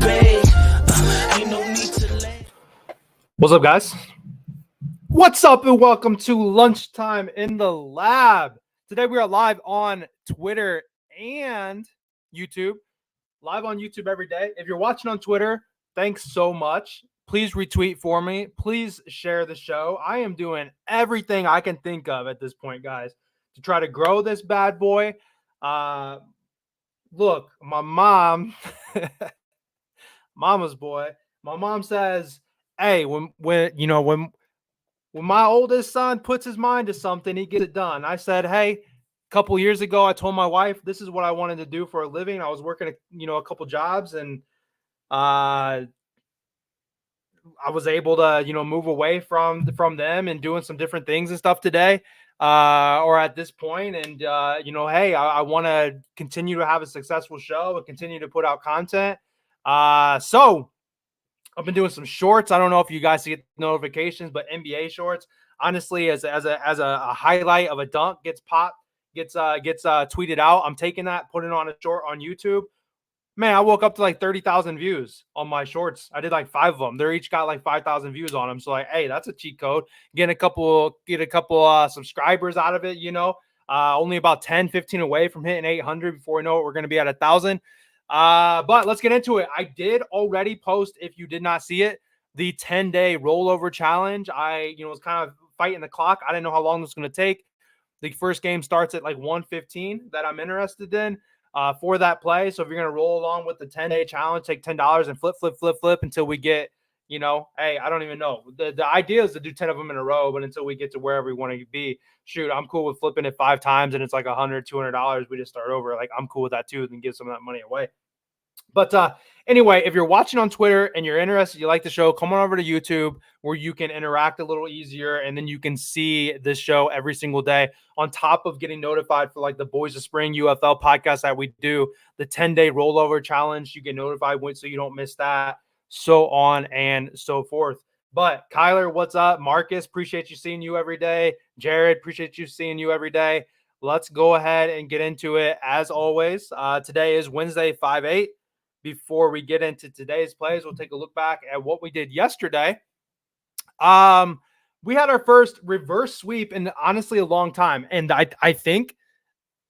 babe. Ain't no need to let. What's up, guys? What's up, and welcome to Lunchtime in the Lab. Today we are live on Twitter and YouTube. Live on YouTube every day. If you're watching on Twitter, thanks so much. Please retweet for me. Please share the show. I am doing everything I can think of at this point, guys, to try to grow this bad boy. Look, my mom, mama's boy. My mom says, "Hey, when my oldest son puts his mind to something, he gets it done." I said, "Hey, a couple years ago, I told my wife this is what I wanted to do for a living. I was working, a couple jobs, and I was able to, move away from them and doing some different things and stuff today, or at this point. And hey, I want to continue to have a successful show and continue to put out content. So I've been doing some shorts. I don't know if you guys get notifications, but NBA shorts, honestly, as a highlight of a dunk gets tweeted out. I'm taking that, putting it on a short on YouTube. Man, I woke up to like 30,000 views on my shorts. I did like 5 of them. They're each got like 5,000 views on them. So like, hey, that's a cheat code. Get a couple subscribers out of it. Only about 10, 15 away from hitting 800 before we know it. We're going to be at 1,000. But let's get into it. I did already post, if you did not see it, the 10-day rollover challenge. I, was kind of fighting the clock. I didn't know how long this was going to take. The first game starts at like 1:15 that I'm interested in for that play. So if you're going to roll along with the 10-day challenge, take $10 and flip until we get, hey, I don't even know. The idea is to do 10 of them in a row, but until we get to wherever we want to be, shoot, I'm cool with flipping it 5 times and it's like $100, $200. We just start over. Like, I'm cool with that too, and give some of that money away. But anyway, if you're watching on Twitter and you're interested, you like the show, come on over to YouTube where you can interact a little easier, and then you can see this show every single day on top of getting notified for like the Boys of Spring UFL podcast that we do, the 10-day rollover challenge. You get notified so you don't miss that, so on and so forth. But Kyler, what's up? Marcus, appreciate you seeing you every day. Jared, appreciate you seeing you every day. Let's go ahead and get into it as always. Today is Wednesday, 5/8. Before we get into today's plays, we'll take a look back at what we did yesterday. We had our first reverse sweep in honestly a long time. And I think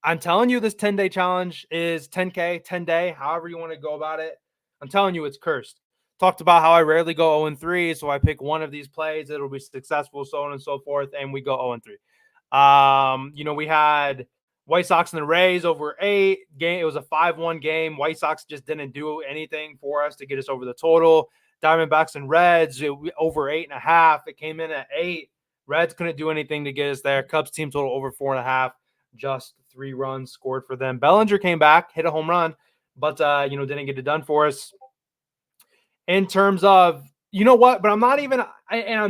I'm telling you, this 10-day challenge is 10K, 10-day, however you want to go about it. I'm telling you, it's cursed. Talked about how I rarely go 0-3. So I pick one of these plays, it'll be successful, so on and so forth. And we go 0-3. We had White Sox and the Rays over 8 game. It was a 5-1 game. White Sox just didn't do anything for us to get us over the total. Diamondbacks and Reds over 8.5. It came in at 8. Reds couldn't do anything to get us there. Cubs team total over 4.5. Just 3 runs scored for them. Bellinger came back, hit a home run, but didn't get it done for us. In terms of, but I'm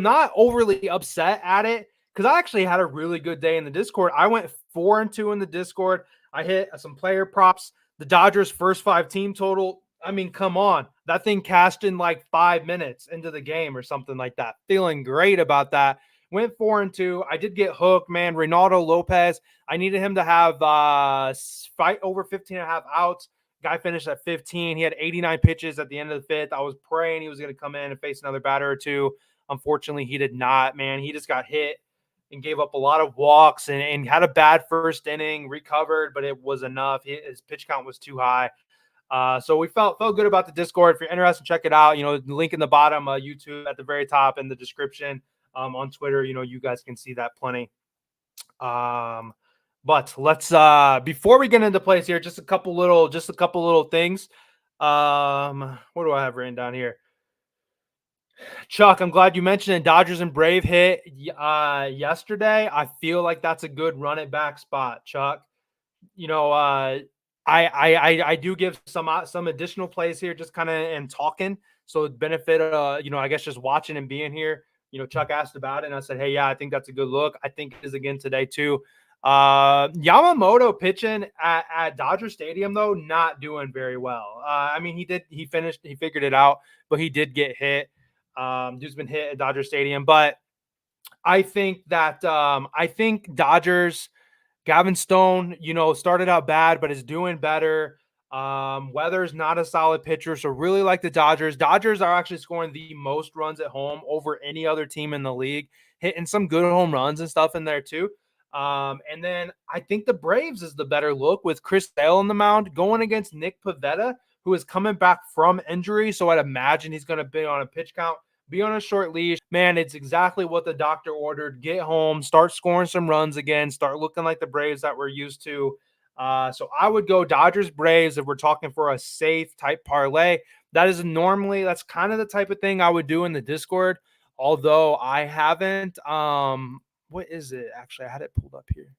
not overly upset at it, because I actually had a really good day in the Discord. I went 4-2 in the Discord. I hit some player props. The Dodgers' first 5 team total. I mean, come on. That thing cashed in like 5 minutes into the game or something like that. Feeling great about that. Went 4-2. I did get hooked, man. Reynaldo Lopez. I needed him to have fight over 15.5 outs. Guy finished at 15. He had 89 pitches at the end of the 5th. I was praying he was going to come in and face another batter or two. Unfortunately, he did not, man. He just got hit and gave up a lot of walks and had a bad first inning, recovered, but it was enough. His pitch count was too high. So we felt good about the Discord. If you're interested, check it out. The link in the bottom, YouTube at the very top in the description. On Twitter, you guys can see that plenty. But let's before we get into plays here, just a couple little things. What do I have written down here? Chuck, I'm glad you mentioned it. Dodgers and Brave hit yesterday. I feel like that's a good run it back spot, Chuck. I do give some additional plays here, just kind of and talking. So benefit, I guess just watching and being here. Chuck asked about it, and I said, hey, yeah, I think that's a good look. I think it is again today too. Yamamoto pitching at Dodger Stadium, though, not doing very well. He figured it out, but he did get hit. Dude's been hit at Dodger Stadium, but I think that Dodgers, Gavin Stone, started out bad, but is doing better. Weather's not a solid pitcher, so really like the Dodgers. Dodgers are actually scoring the most runs at home over any other team in the league, hitting some good home runs and stuff in there too. And then I think the Braves is the better look with Chris Sale on the mound going against Nick Pivetta, who is coming back from injury. So I'd imagine he's going to be on a pitch count, be on a short leash. Man, it's exactly what the doctor ordered. Get home, start scoring some runs again, start looking like the Braves that we're used to. So I would go Dodgers Braves if we're talking for a safe type parlay. That's kind of the type of thing I would do in the Discord. Although I haven't, what is it? Actually, I had it pulled up here.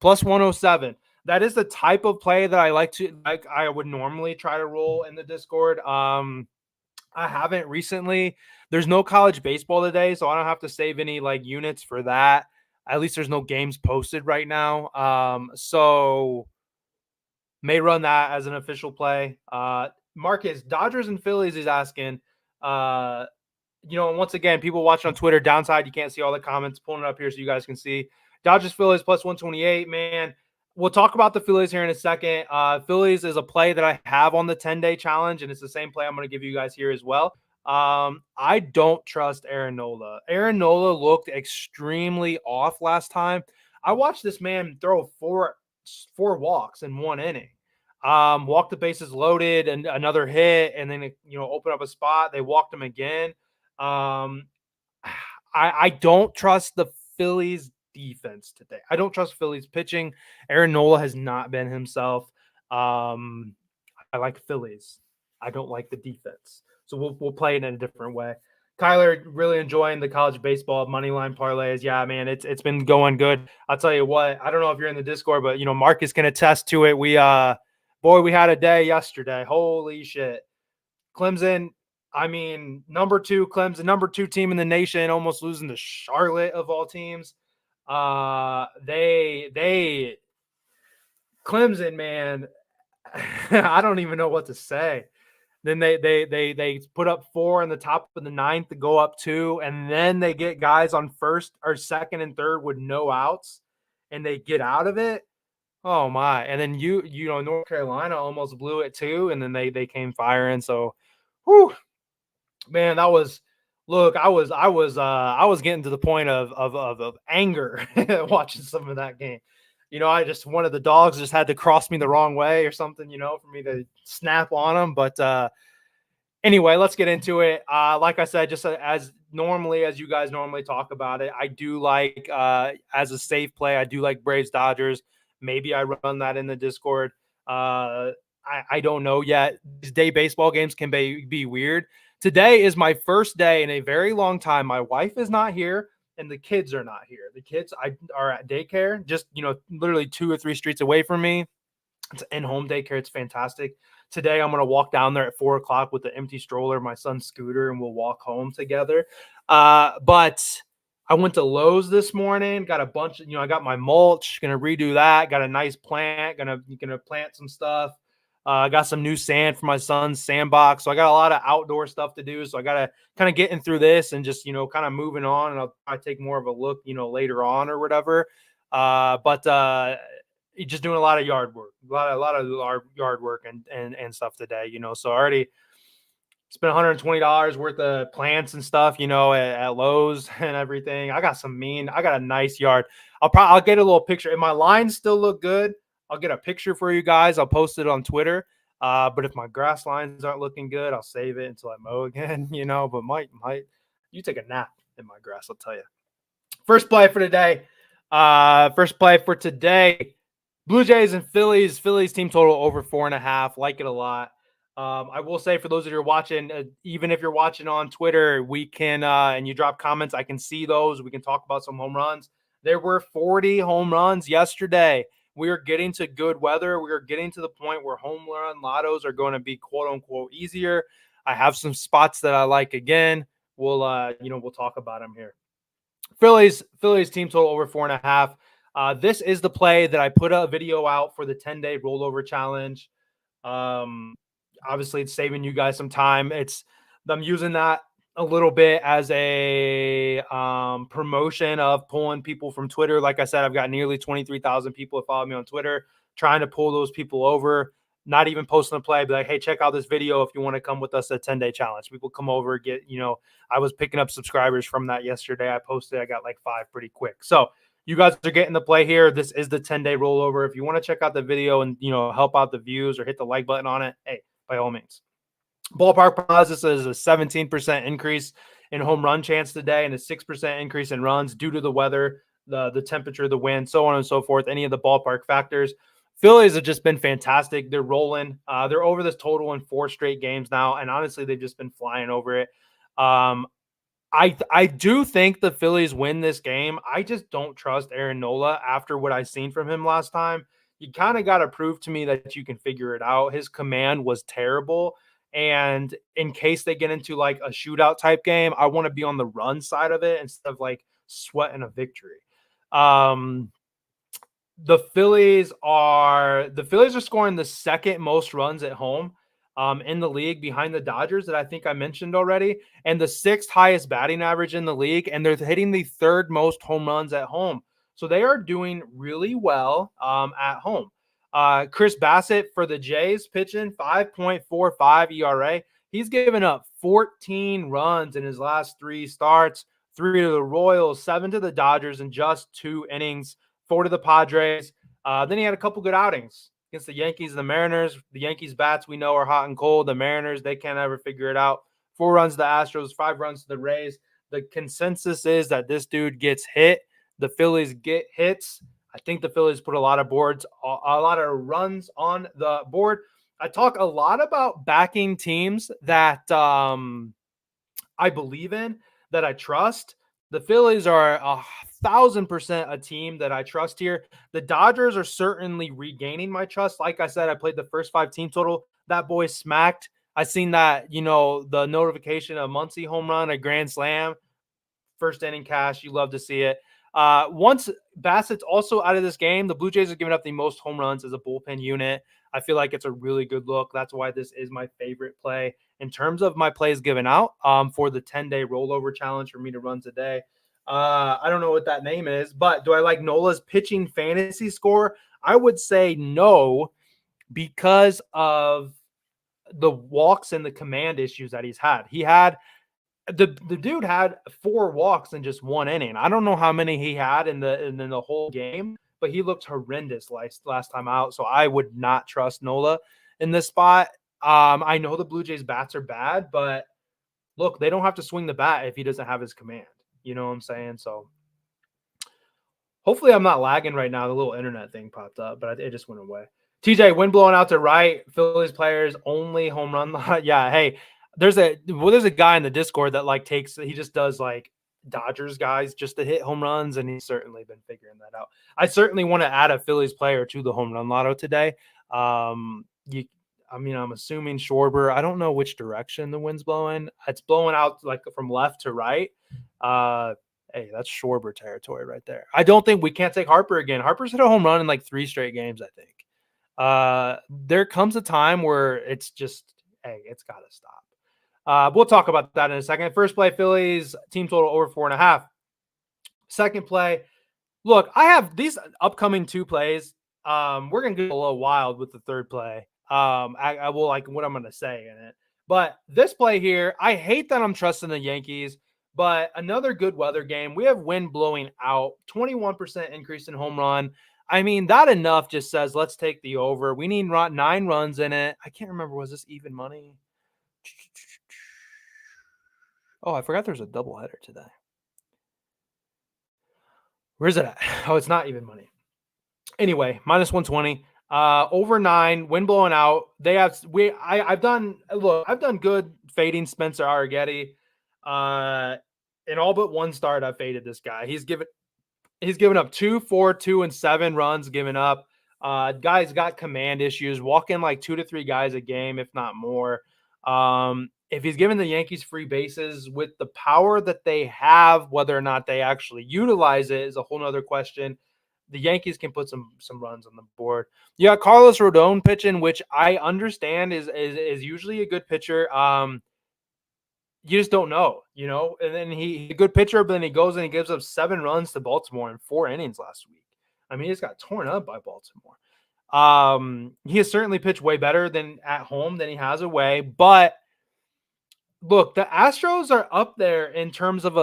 Plus 107. That is the type of play that I would normally try to roll in the Discord. I haven't recently. There's no college baseball today, so I don't have to save any like units for that. At least there's no games posted right now. So may run that as an official play. Marcus, Dodgers and Phillies is asking. Once again, people watching on Twitter, downside, you can't see all the comments. Pulling it up here so you guys can see. Dodgers Phillies plus 128, man. We'll talk about the Phillies here in a second. Phillies is a play that I have on the 10-day challenge, and it's the same play I'm going to give you guys here as well. I don't trust Aaron Nola. Aaron Nola looked extremely off last time. I watched this man throw four walks in one inning. Walked the bases loaded and another hit, and then open up a spot. They walked him again. I don't trust the Phillies defense today. I don't trust Phillies pitching. Aaron Nola has not been himself. I like Phillies. I don't like the defense. So we'll play it in a different way. Kyler, really enjoying the college baseball money line parlays. Yeah, man, it's been going good. I'll tell you what. I don't know if you're in the Discord, but Marcus can attest to it. We had a day yesterday. Holy shit. Clemson, number 2 Clemson, number 2 team in the nation, almost losing to Charlotte of all teams. They Clemson, man, I don't even know what to say. Then they put up 4 in the top of the 9th to go up 2, and then they get guys on first or second and third with no outs, and they get out of it. Oh my! And then North Carolina almost blew it too, and then they came firing. So, whew, man, that was. Look, I was getting to the point of anger watching some of that game. I just one of the dogs just had to cross me the wrong way or something, for me to snap on them. But anyway, let's get into it. Like I said, just as you guys normally talk about it, I do like as a safe play. I do like Braves Dodgers. Maybe I run that in the Discord. I don't know yet. These day baseball games can be weird. Today is my first day in a very long time. My wife is not here and the kids are not here. The kids are at daycare, just, literally 2 or 3 streets away from me. It's in-home daycare. It's fantastic. Today, I'm going to walk down there at 4 o'clock with the empty stroller, my son's scooter, and we'll walk home together. But I went to Lowe's this morning, got a bunch of, I got my mulch, going to redo that. Got a nice plant, going to plant some stuff. Got some new sand for my son's sandbox. So I got a lot of outdoor stuff to do. So I got to kind of getting through this and just, kind of moving on. And I'll take more of a look, later on or whatever. But just doing a lot of yard work, a lot of yard work and stuff today, So I already spent $120 worth of plants and stuff, at Lowe's and everything. I got a nice yard. I'll get a little picture. If my lines still look good, I'll get a picture for you guys. I'll post it on Twitter. But if my grass lines aren't looking good, I'll save it until I mow again, but might you take a nap in my grass, I'll tell you. First play for today. Blue Jays and Phillies. Phillies team total over 4.5. Like it a lot. I will say for those of you who are watching, even if you're watching on Twitter, we can, and you drop comments, I can see those. We can talk about some home runs. There were 40 home runs yesterday. We are getting to good weather. We are getting to the point where home run lottos are going to be quote unquote easier. I have some spots that I like again. We'll talk about them here. Phillies team total over 4.5. This is the play that I put a video out for the 10-day rollover challenge. Obviously, it's saving you guys some time. I'm using that a little bit as a promotion of pulling people from Twitter. Like I said, I've got nearly 23,000 people that follow me on Twitter, trying to pull those people over. not even posting a play, be like, hey, check out this video if you want to come with us a 10-day challenge. People come over, get, I was picking up subscribers from that yesterday. I posted, I got like 5 pretty quick. So you guys are getting the play here. This is the 10-day rollover. If you want to check out the video and, help out the views or hit the like button on it, hey, by all means. Ballpark prognosis is a 17% increase in home run chance today and a 6% increase in runs due to the weather, the temperature, the wind, so on and so forth, any of the ballpark factors. Phillies have just been fantastic. They're rolling. They're over this total in 4 straight games now, and honestly, they've just been flying over it. I do think the Phillies win this game. I just don't trust Aaron Nola after what I've seen from him last time. You kind of got to prove to me that you can figure it out. His command was terrible. And in case they get into like a shootout type game, I want to be on the run side of it instead of like sweating a victory. The Phillies are scoring the second most runs at home in the league behind the Dodgers that I think I mentioned already, and the 6th highest batting average in the league, and they're hitting the 3rd most home runs at home. So they are doing really well at home. Chris Bassett for the Jays pitching 5.45 ERA. He's given up 14 runs in his last 3 starts, 3 to the Royals, 7 to the Dodgers in just 2 innings, 4 to the Padres. Then he had a couple good outings against the Yankees and the Mariners. The Yankees bats we know are hot and cold. The Mariners, they can't ever figure it out. 4 runs to the Astros, 5 runs to the Rays. The consensus is that this dude gets hit. The Phillies get hits. I think the Phillies put a lot of runs on the board. I talk a lot about backing teams that I believe in, that I trust. The Phillies are 1,000% a team that I trust here. The Dodgers are certainly regaining my trust. Like I said, I played the first 5 team total. That boy smacked. I seen that, the notification of Muncy home run, a grand slam, first inning cash. You love to see it. Once Bassett's also out of this game, the Blue Jays are giving up the most home runs as a bullpen unit. I feel like it's a really good look. That's why this is my favorite play in terms of my plays given out for the 10-day rollover challenge for me to run today. I don't know what that name is, but do I like Nola's pitching fantasy score? I would say no, because of the walks and the command issues that he's had. The dude had 4 walks in just 1 inning. I don't know how many he had in the whole game, but he looked horrendous last time out. So I would not trust Nola in this spot. I know the Blue Jays bats are bad, but look, they don't have to swing the bat if he doesn't have his command. You know what I'm saying? So hopefully I'm not lagging right now. The little internet thing popped up, but it just went away. TJ, wind blowing out to right. Phillies players only home run lot. Yeah, hey, there's a guy in the Discord that he just does like Dodgers guys just to hit home runs, and he's certainly been figuring that out. I certainly want to add a Phillies player to the home run lotto today. I'm assuming Schwarber. I don't know which direction the wind's blowing. It's blowing out like from left to right. Hey, that's Schwarber territory right there. I don't think we can't take Harper again. Harper's hit a home run in like 3 straight games, I think. There comes a time where it's just, hey, it's got to stop. We'll talk about that in a second. First play, Phillies, team total over 4.5. Second play, look, I have these upcoming 2 plays. We're going to get a little wild with the third play. I will like what I'm going to say in it. But this play here, I hate that I'm trusting the Yankees, but another good weather game. We have wind blowing out, 21% increase in home run. I mean, that enough just says, let's take the over. We need 9 runs in it. I can't remember. Was this even money? Oh, I forgot there's a doubleheader today. Where's it at? Oh, it's not even money. Anyway, minus 120. Over 9, wind blowing out. I've done good fading Spencer Arrighetti. In all but 1 start, I faded this guy. He's given up 2, 4, 2, and 7 runs given up. Guy's got command issues, walking like 2 to 3 guys a game, if not more. If he's giving the Yankees free bases with the power that they have, whether or not they actually utilize it is a whole nother question. The Yankees can put some runs on the board. You got Carlos Rodon pitching, which I understand is usually a good pitcher. You just don't know, and then he's a good pitcher, but then he goes and he gives up 7 runs to Baltimore in 4 innings last week. I mean, he just got torn up by Baltimore. He has certainly pitched way better than at home than he has away, but look, the Astros are up there in terms of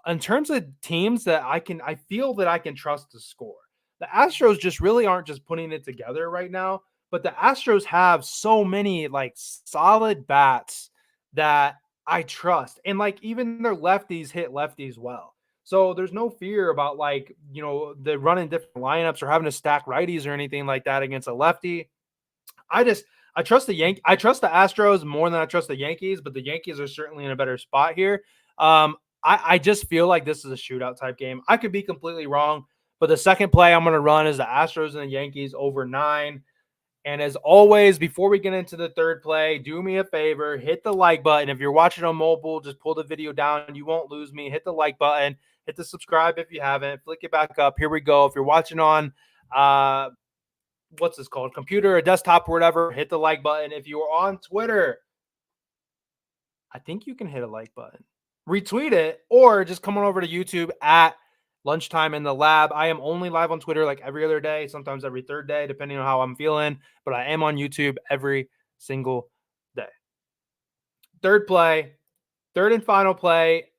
in terms of teams that I feel that I can trust to score. The Astros just really aren't just putting it together right now, but the Astros have so many like solid bats that I trust. And like even their lefties hit lefties well. So there's no fear about like, the running different lineups or having to stack righties or anything like that against a lefty. I just I trust the Astros more than I trust the Yankees, but the Yankees are certainly in a better spot here. I just feel like this is a shootout type game. I could be completely wrong, but the second play I'm going to run is the Astros and the Yankees over 9. And as always, before we get into the third play, do me a favor, hit the like button. If you're watching on mobile, just pull the video down. You won't lose me. Hit the like button. Hit the subscribe if you haven't. Flick it back up. Here we go. If you're watching on what's this called? Computer or desktop or whatever, hit the like button. If you are on Twitter, I think you can hit a like button. Retweet it or just come on over to YouTube at Lunchtime in the Lab. I am only live on Twitter like every other day, sometimes every third day, depending on how I'm feeling, but I am on YouTube every single day. Third play, third and final play.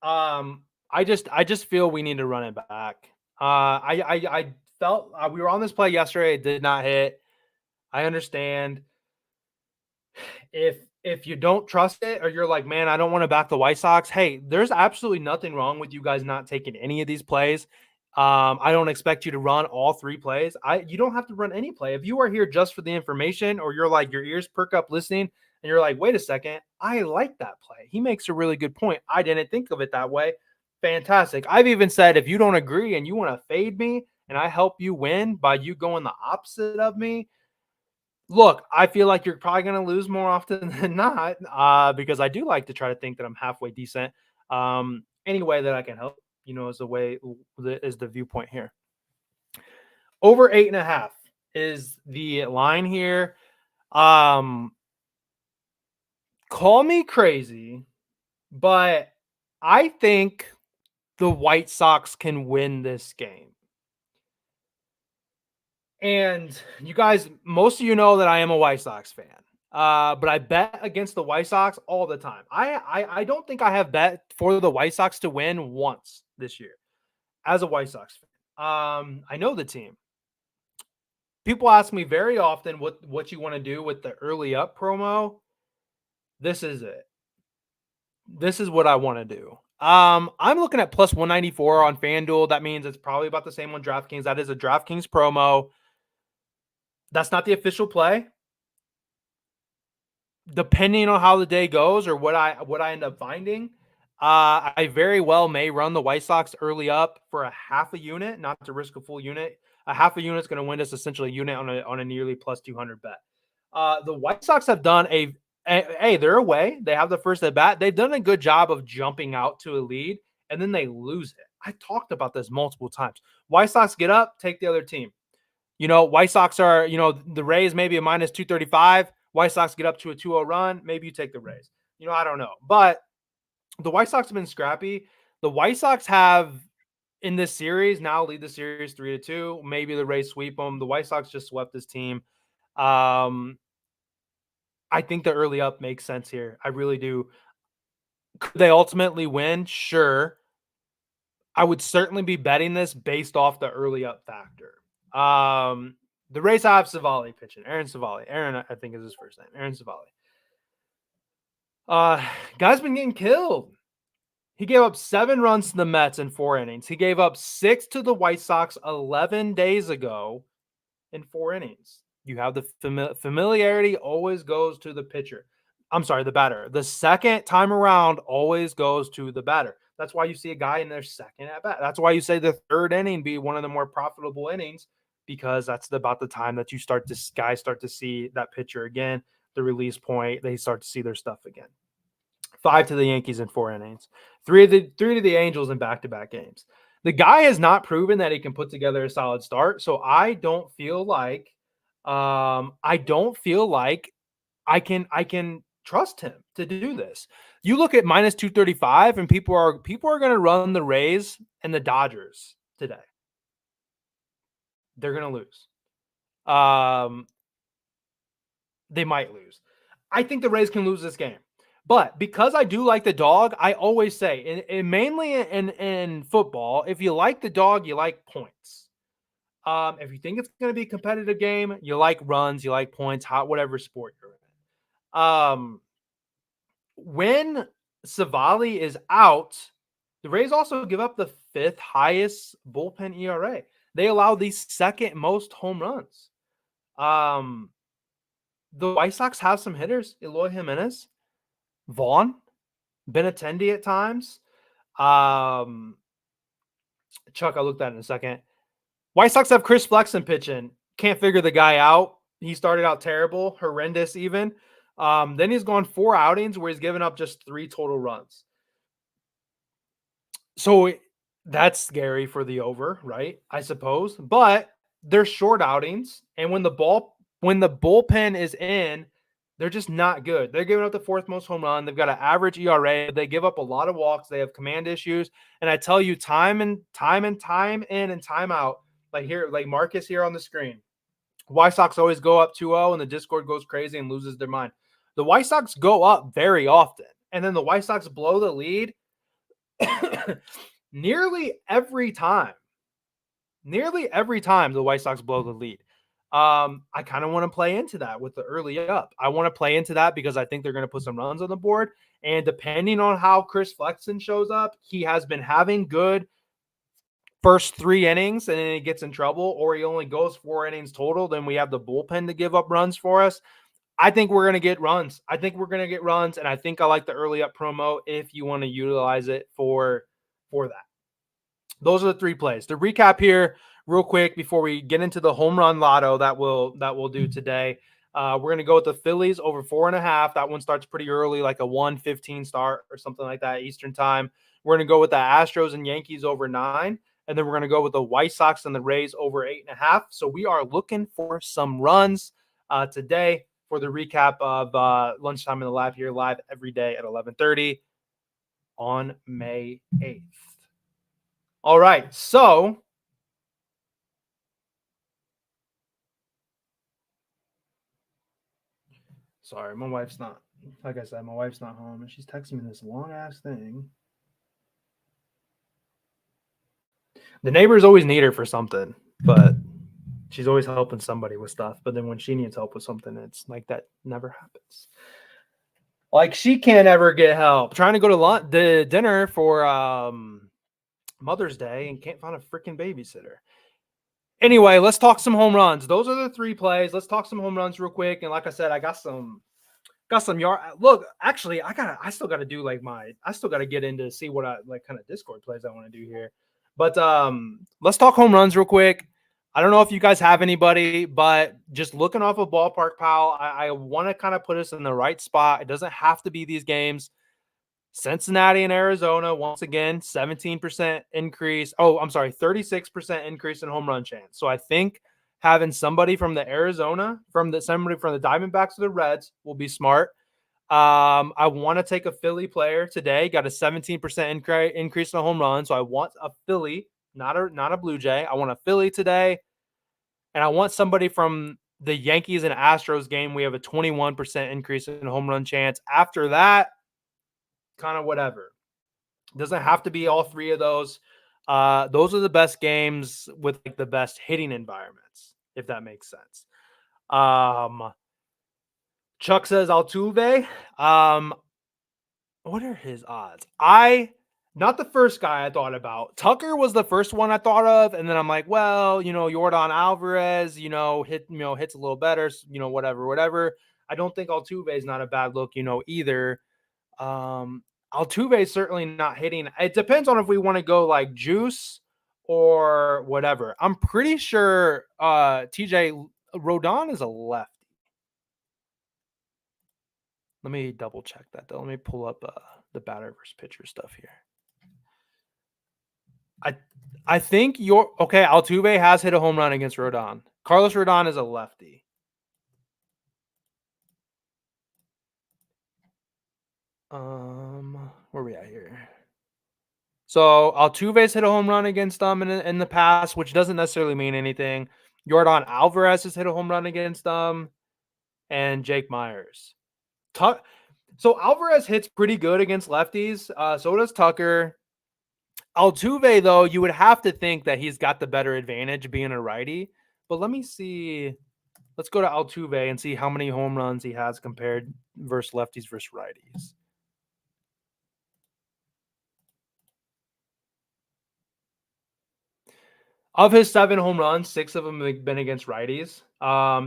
I just feel we need to run it back. I felt we were on this play yesterday. It did not hit. I understand if you don't trust it or you're like, man, I don't want to back the White Sox. Hey, there's absolutely nothing wrong with you guys not taking any of these plays. I don't expect you to run all 3 plays. You don't have to run any play. If you are here just for the information, or you're like your ears perk up listening and you're like, wait a second, I like that play. He makes a really good point. I didn't think of it that way. Fantastic. I've even said if you don't agree and you want to fade me and I help you win by you going the opposite of me, look, I feel like you're probably going to lose more often than not, because I do like to try to think that I'm halfway decent. Any way that I can help, is the way is the viewpoint here. Over 8.5 is the line here. Call me crazy, but I think the White Sox can win this game. And you guys, most of you know that I am a White Sox fan. But I bet against the White Sox all the time. I don't think I have bet for the White Sox to win once this year as a White Sox fan. I know the team. People ask me very often what you want to do with the early up promo. This is it. This is what I want to do. I'm looking at plus 194 on FanDuel. That means it's probably about the same on DraftKings. That is a DraftKings promo. That's not the official play. Depending on how the day goes or what I end up finding, I very well may run the White Sox early up for a half a unit, not to risk a full unit. A half a unit is going to win us essentially a unit on a nearly plus 200 bet. The White Sox have done hey, they're away. They have the first at bat. They've done a good job of jumping out to a lead, and then they lose it. I talked about this multiple times. White Sox get up, take the other team. White Sox are, the Rays maybe a minus 235. White Sox get up to a 2-0 run. Maybe you take the Rays. I don't know. But the White Sox have been scrappy. The White Sox have, in this series, now lead the series 3-2. Maybe the Rays sweep them. The White Sox just swept this team. I think the early up makes sense here. I really do. Could they ultimately win? Sure. I would certainly be betting this based off the early up factor. The Rays have Savali pitching. Aaron Savali. Aaron, I think is his first name. Aaron Savali. Guy's been getting killed. He gave up 7 runs to the Mets in 4 innings. He gave up 6 to the White Sox 11 days ago in 4 innings. You have the familiarity always goes to the pitcher. I'm sorry, the batter. The second time around always goes to the batter. That's why you see a guy in their second at bat. That's why you say the third inning be one of the more profitable innings, because that's about the time that guys start to see that pitcher again, the release point. They start to see their stuff again. 5 to the Yankees in 4 innings, 3 to the Angels in back-to-back games. The guy has not proven that he can put together a solid start, so I don't feel like I can trust him to do this. You look at minus 235, and people are going to run the Rays and the Dodgers today. They're going to lose. um, they might lose. I think the Rays can lose this game. But because I do like the dog, I always say, mainly in football, if you like the dog, you like points. If you think it's going to be a competitive game, you like runs, you like points, hot whatever sport you're in. When Savali is out, the Rays also give up the fifth highest bullpen ERA. They allow the second most home runs. Um, the White Sox have some hitters: Eloy Jimenez, Vaughn, Benintendi at times. Um, Chuck, I'll look that in a second. White Sox have Chris Flexen pitching. Can't figure the guy out. He started out terrible, horrendous even. Then he's gone 4 outings where he's given up just 3 total runs. So that's scary for the over, right? I suppose. But they're short outings, and when the bullpen is in, they're just not good. They're giving up the 4th most home run. They've got an average ERA. They give up a lot of walks. They have command issues. And I tell you, time in and time out, like Marcus here on the screen, White Sox always go up 2-0 and the Discord goes crazy and loses their mind. The White Sox go up very often, and then the White Sox blow the lead nearly every time. Nearly every time the White Sox blow the lead. I kind of want to play into that with the early up. I want to play into that because I think they're going to put some runs on the board. And depending on how Chris Flexen shows up, he has been having good first 3 innings and then he gets in trouble, or he only goes 4 innings total. Then we have the bullpen to give up runs for us. I think we're going to get runs. And I think I like the early up promo if you want to utilize it for that. Those are the 3 plays. To recap here real quick before we get into the home run lotto that we'll do today. We're going to go with the Phillies over 4.5. That one starts pretty early, like a 1:15 start or something like that Eastern time. We're going to go with the Astros and Yankees over 9. And then we're going to go with the White Sox and the Rays over 8.5. So we are looking for some runs today for the recap of Lunchtime in the Lab here live every day at 11:30 on May 8th. All right, so sorry, my wife's not, like I said, my wife's not home, and she's texting me this long-ass thing. The neighbors always need her for something, but she's always helping somebody with stuff. But then when she needs help with something, it's like that never happens. Like she can't ever get help. Trying to go to the dinner for Mother's Day and can't find a freaking babysitter. Anyway, let's talk some home runs. Those are the 3 plays. Let's talk some home runs real quick. And like I said, I got some yard. Look, actually, I still got to do I still got to get into see what I like kind of Discord plays I want to do here. But let's talk home runs real quick. I don't know if you guys have anybody, but just looking off of Ballpark Pal, I want to kind of put us in the right spot. It doesn't have to be these games. Cincinnati and Arizona, once again, 17% increase. Oh, I'm sorry, 36% increase in home run chance. So I think having somebody from the Arizona, somebody from the Diamondbacks or the Reds will be smart. I want to take a Philly player today. Got a 17% increase in home run. So I want a Philly, not a Blue Jay. I want a Philly today. And I want somebody from the Yankees and Astros game. We have a 21% increase in home run chance. After that, kind of whatever. Doesn't have to be all 3 of those. Those are the best games with like the best hitting environments, if that makes sense. Chuck says Altuve. What are his odds? Not the first guy I thought about. Tucker was the first one I thought of, and then I'm like, well, Yordan Alvarez, hits a little better, whatever. I don't think Altuve is not a bad look, either. Altuve is certainly not hitting. It depends on if we want to go like juice or whatever. I'm pretty sure TJ Rodon is a lefty. Let me double check that though. Let me pull up the batter versus pitcher stuff here. I think Altuve has hit a home run against Rodon. Carlos Rodon is a lefty. Where are we at here? So Altuve's hit a home run against them in the past, which doesn't necessarily mean anything. Jordan Alvarez has hit a home run against them, and Jake Myers. So Alvarez hits pretty good against lefties. So does Tucker. Altuve, though, you would have to think that he's got the better advantage being a righty. But let me see. Let's go to Altuve and see how many home runs he has compared versus lefties versus righties. Of his 7 home runs, 6 of them have been against righties.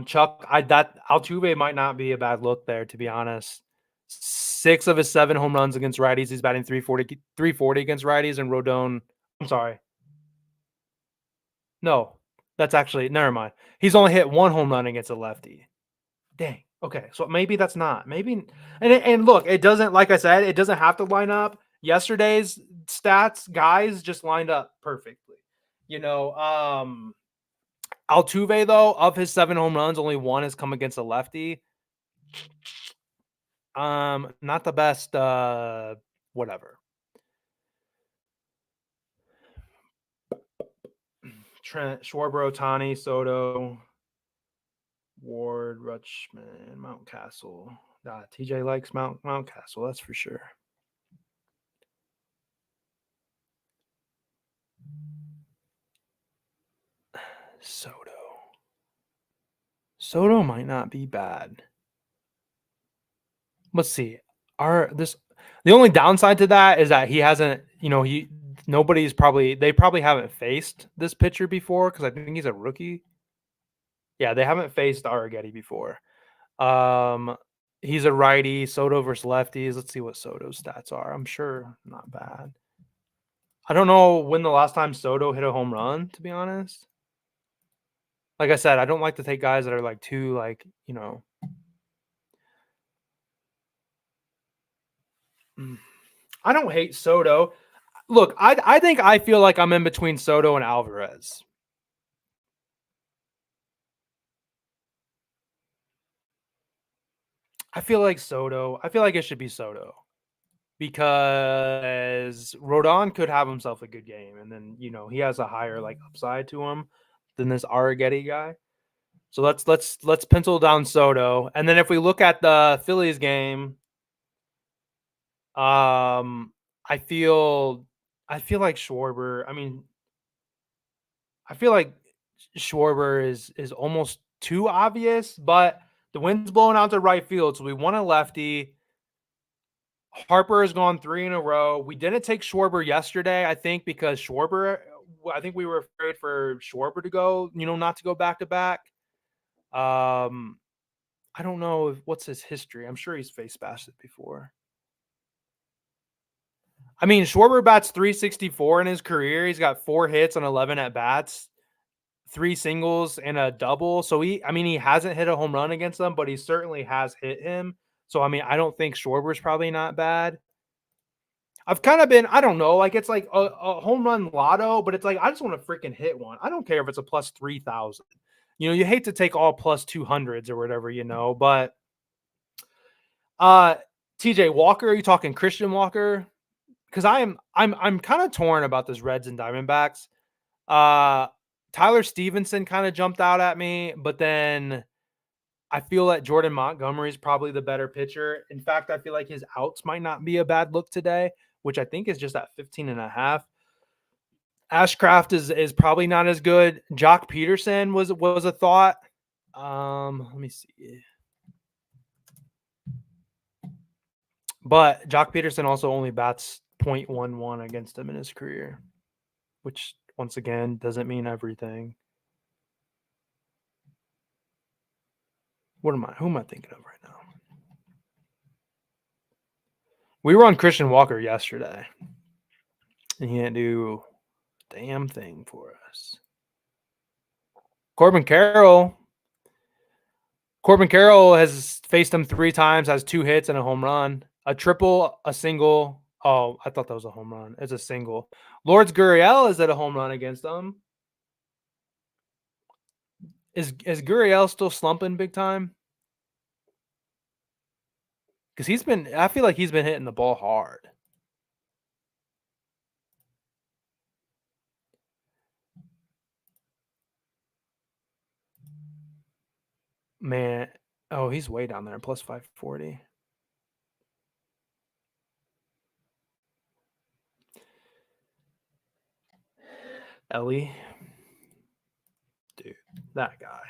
Chuck, that Altuve might not be a bad look there, to be honest. 6 of his 7 home runs against righties. He's batting 340 against righties, and Rodon. I'm sorry. No, that's actually never mind. He's only hit 1 home run against a lefty. Dang. Okay, so maybe that's not. Maybe and look, it doesn't, like I said, it doesn't have to line up. Yesterday's stats, guys, just lined up perfectly. Altuve, though, of his 7 home runs, only 1 has come against a lefty. Not the best whatever. Trent, Schwarber, Ohtani, Soto, Ward, Rutschman, Mountcastle. TJ likes Mountcastle, that's for sure. Soto might not be bad. Let's see. The only downside to that is that he hasn't, they probably haven't faced this pitcher before because I think he's a rookie. Yeah, they haven't faced Arrighetti before. He's a righty. Soto versus lefties. Let's see what Soto's stats are. I'm sure not bad. I don't know when the last time Soto hit a home run, to be honest. Like I said, I don't like to take guys that are like too I don't hate Soto. Look, I feel like I'm in between Soto and Alvarez. I feel like it should be Soto because Rodon could have himself a good game, and then he has a higher like upside to him than this Arrighetti guy. So let's pencil down Soto, and then if we look at the Phillies game, I feel like Schwarber. I feel like Schwarber is almost too obvious, but the wind's blowing out to right field, so we want a lefty. Harper has gone 3 in a row. We didn't take Schwarber yesterday, I think, because I think we were afraid for Schwarber to go, not to go back to back. I don't know what's his history. I'm sure he's face bashed it before. Schwarber bats 364 in his career. He's got 4 hits on 11 at bats, 3 singles and a double. So he hasn't hit a home run against them, but he certainly has hit him. So I don't think Schwarber's probably not bad. I've kind of been, I don't know, like it's like a home run lotto, but it's like I just want to freaking hit one. I don't care if it's a plus 3,000. You hate to take all plus 200s or whatever, but TJ Walker, are you talking Christian Walker? Because I'm kind of torn about this Reds and Diamondbacks. Tyler Stevenson kind of jumped out at me, but then I feel that Jordan Montgomery is probably the better pitcher. In fact, I feel like his outs might not be a bad look today, which I think is just at 15.5. Ashcraft is probably not as good. Jock Peterson was a thought. Let me see. But Jock Peterson also only bats .11 against him in his career, which once again doesn't mean everything. Who am I thinking of right now? We were on Christian Walker yesterday, and he didn't do a damn thing for us. Corbin Carroll has faced him 3 times, has 2 hits and a home run, a triple, a single. Oh, I thought that was a home run. It's a single. Lourdes Gurriel is at a home run against him. Is Gurriel still slumping big time? Because I feel like he's been hitting the ball hard. Man, oh, he's way down there, plus 540. Ellie, dude, that guy.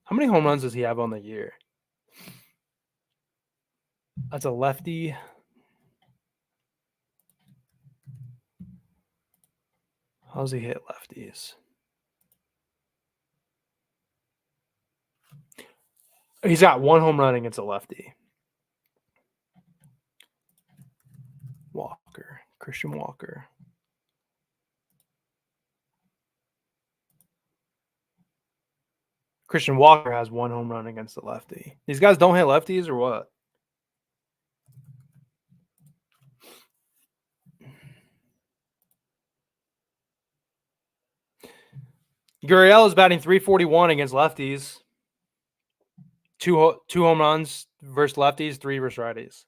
How many home runs does he have on the year? That's a lefty. How does he hit lefties? He's got one home run against a lefty. Walker, Christian Walker. Christian Walker has one home run against the lefty. These guys don't hit lefties or what? Gurriel is batting 341 against lefties. Two home runs versus lefties, 3 versus righties.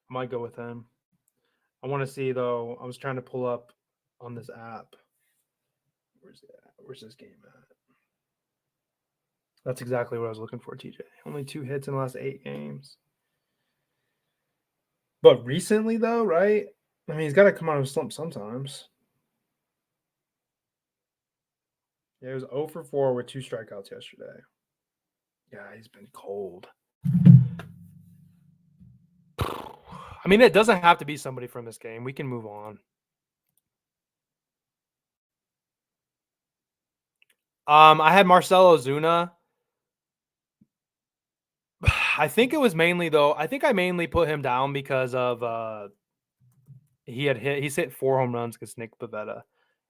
I might go with him. I want to see though. I was trying to pull up on this app. Where's it at? Where's this game at? That's exactly what I was looking for, TJ. Only 2 hits in the last 8 games. But recently, though, right? I mean, he's got to come out of a slump sometimes. Yeah, he was 0 for 4 with 2 strikeouts yesterday. Yeah, he's been cold. I mean, it doesn't have to be somebody from this game. We can move on. I had Marcell Ozuna. I think it was mainly though. I think I mainly put him down because of he's hit 4 home runs against Nick Pivetta.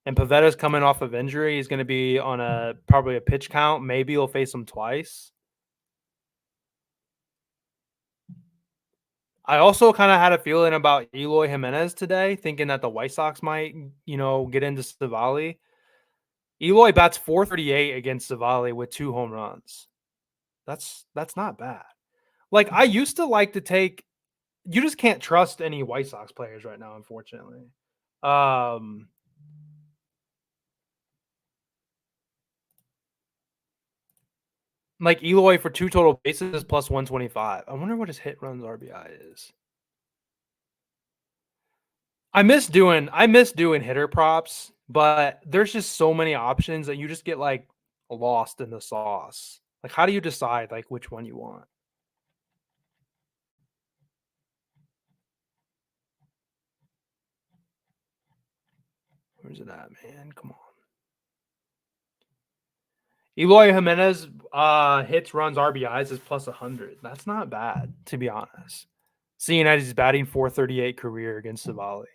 And Pavetta's coming off of injury. He's going to be on probably a pitch count. Maybe he'll face him twice. I also kind of had a feeling about Eloy Jimenez today, thinking that the White Sox might, get into Savali. Eloy bats 438 against Savali with 2 home runs. That's not bad. Like, I used to like to take – you just can't trust any White Sox players right now, unfortunately. Like Eloy for 2 total bases plus 125. I wonder what his hit runs RBI is. I miss doing hitter props, but there's just so many options that you just get like lost in the sauce. Like, how do you decide like which one you want? Where's it at, man? Come on. Eloy Jimenez hits, runs, RBIs is plus 100. That's not bad, to be honest. Seeing as he's batting 438 career against Savali.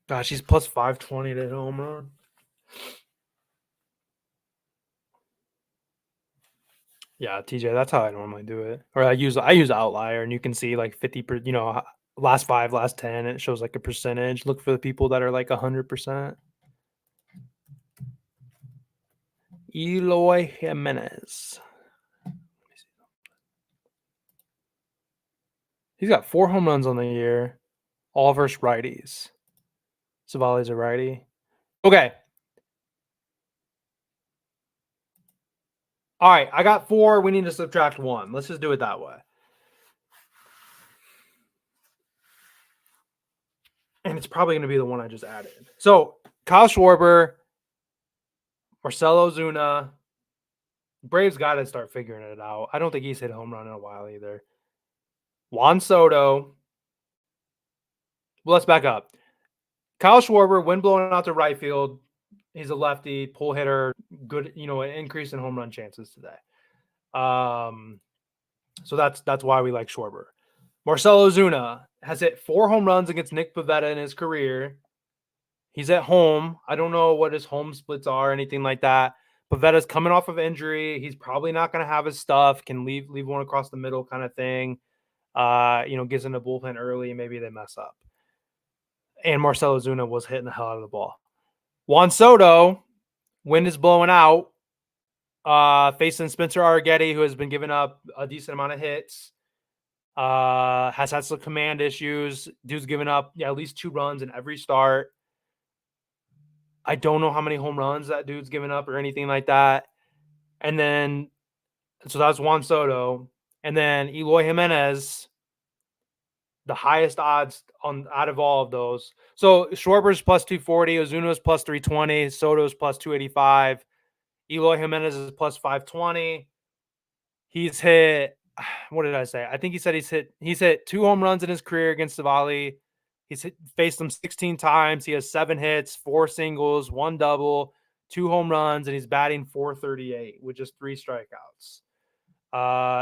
Gosh, he's plus 520 to hit home run. Yeah, TJ, that's how I normally do it. Or I use Outlier, and you can see like 50%, last 5, last 10, and it shows like a percentage. Look for the people that are like 100%. Eloy Jimenez. He's got 4 home runs on the year, all versus righties. Savali's a righty. Okay. All right, I got 4. We need to subtract 1. Let's just do it that way. And it's probably going to be the one I just added. So, Kyle Schwarber, Marcell Ozuna. Braves got to start figuring it out. I don't think he's hit a home run in a while either. Juan Soto. Well, let's back up. Kyle Schwarber, wind blowing out to right field. He's a lefty, pull hitter, good, an increase in home run chances today. So that's why we like Schwarber. Marcell Ozuna has hit 4 home runs against Nick Pivetta in his career. He's at home. I don't know what his home splits are or anything like that, Pavetta's coming off of injury. He's probably not going to have his stuff. Can leave one across the middle kind of thing. Gives in the bullpen early, and maybe they mess up. And Marcell Ozuna was hitting the hell out of the ball. Juan Soto, wind is blowing out. Facing Spencer Arrighetti, who has been giving up a decent amount of hits. Has had some command issues. Dude's given up at least 2 runs in every start. I don't know how many home runs that dude's given up or anything like that. And then, so that's Juan Soto. And then Eloy Jimenez, the highest odds out of all of those. So Schwarber's plus 240, Ozuna's plus 320, Soto's plus 285, Eloy Jimenez is plus 520. He's hit, what did I say? I think he said he's hit 2 home runs in his career against Savali. Faced them 16 times. He has 7 hits, 4 singles, 1 double, 2 home runs, and he's batting .438 with just 3 strikeouts.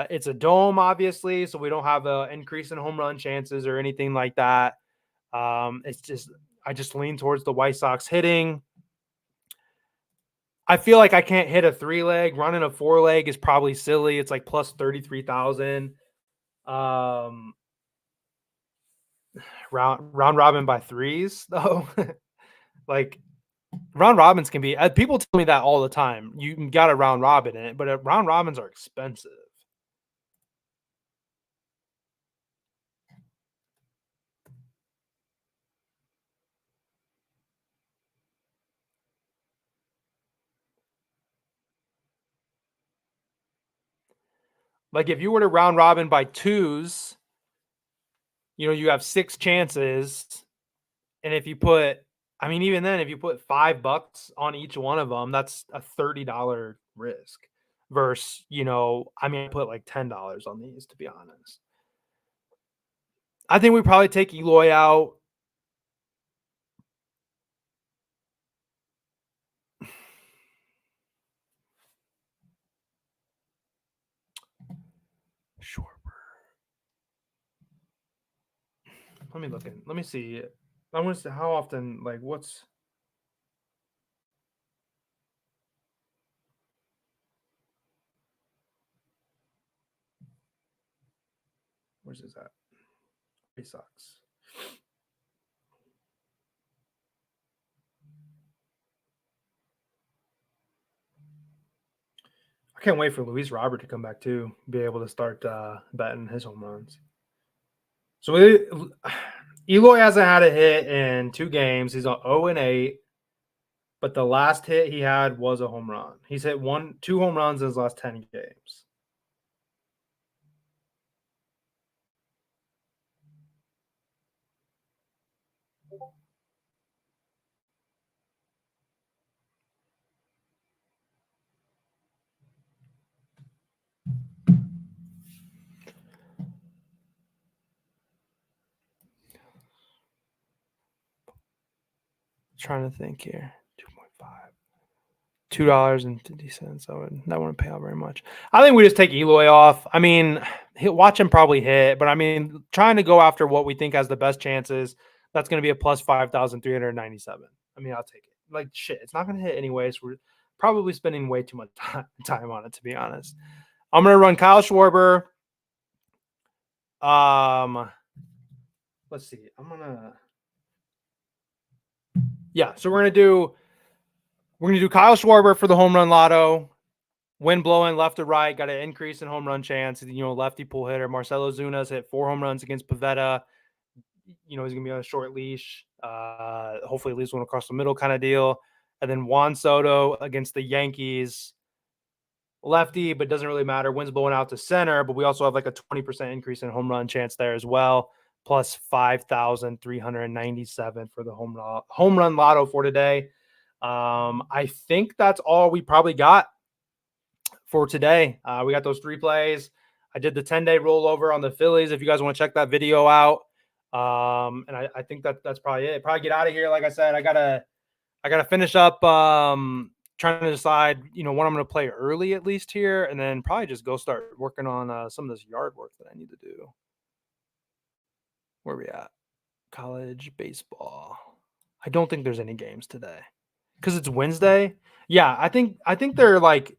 It's a dome, obviously, so we don't have an increase in home run chances or anything like that. It's just I just lean towards the White Sox hitting. I feel like I can't hit a 3-leg. Running a 4-leg is probably silly. It's like plus 33,000. Round robin by 3s though. Like round robins can be. People tell me that all the time. You got a round robin in it, but round robins are expensive. Like if you were to round robin by 2s, you have 6 chances. And if you put, even then, if you put $5 on each one of them, that's a $30 risk versus, I put like $10 on these, to be honest. I think we probably take Eloy out. Schwarber. Let me see. I want to see how often, where's this at? He sucks. I can't wait for Luis Robert to come back too, be able to start betting his home runs. So Eloy hasn't had a hit in 2 games. He's on 0-8, but the last hit he had was a home run. He's hit 2 home runs in his last 10 games. Trying to think here. 2.5. $2.50. That wouldn't pay out very much. I think we just take Eloy off. Watch him probably hit, but trying to go after what we think has the best chances. That's going to be a plus 5,397. I'll take it. Like shit, it's not going to hit anyways. We're probably spending way too much time on it, to be honest. I'm going to run Kyle Schwarber. Let's see. So we're gonna do Kyle Schwarber for the home run lotto. Wind blowing left to right, got an increase in home run chance. Lefty pull hitter. Marcell Ozuna's hit 4 home runs against Pivetta. He's gonna be on a short leash. Hopefully at least one across the middle kind of deal. And then Juan Soto against the Yankees. Lefty, but doesn't really matter. Wind's blowing out to center, but we also have like a 20% increase in home run chance there as well. Plus 5,397 for the home run lotto for today. I think that's all we probably got for today. We got those 3 plays. I did the 10-day rollover on the Phillies. If you guys want to check that video out. And I think that's probably it. Probably get out of here. Like I said, I gotta finish up trying to decide, what I'm going to play early at least here, and then probably just go start working on some of this yard work that I need to do. Where are we at? College baseball. I don't think there's any games today because it's Wednesday. Yeah, I think they're like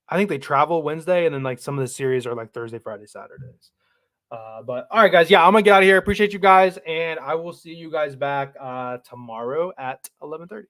I think they travel Wednesday, and then like some of the series are like Thursday, Friday, Saturdays. But all right, guys. Yeah, I'm gonna get out of here. Appreciate you guys, and I will see you guys back tomorrow at 11:30.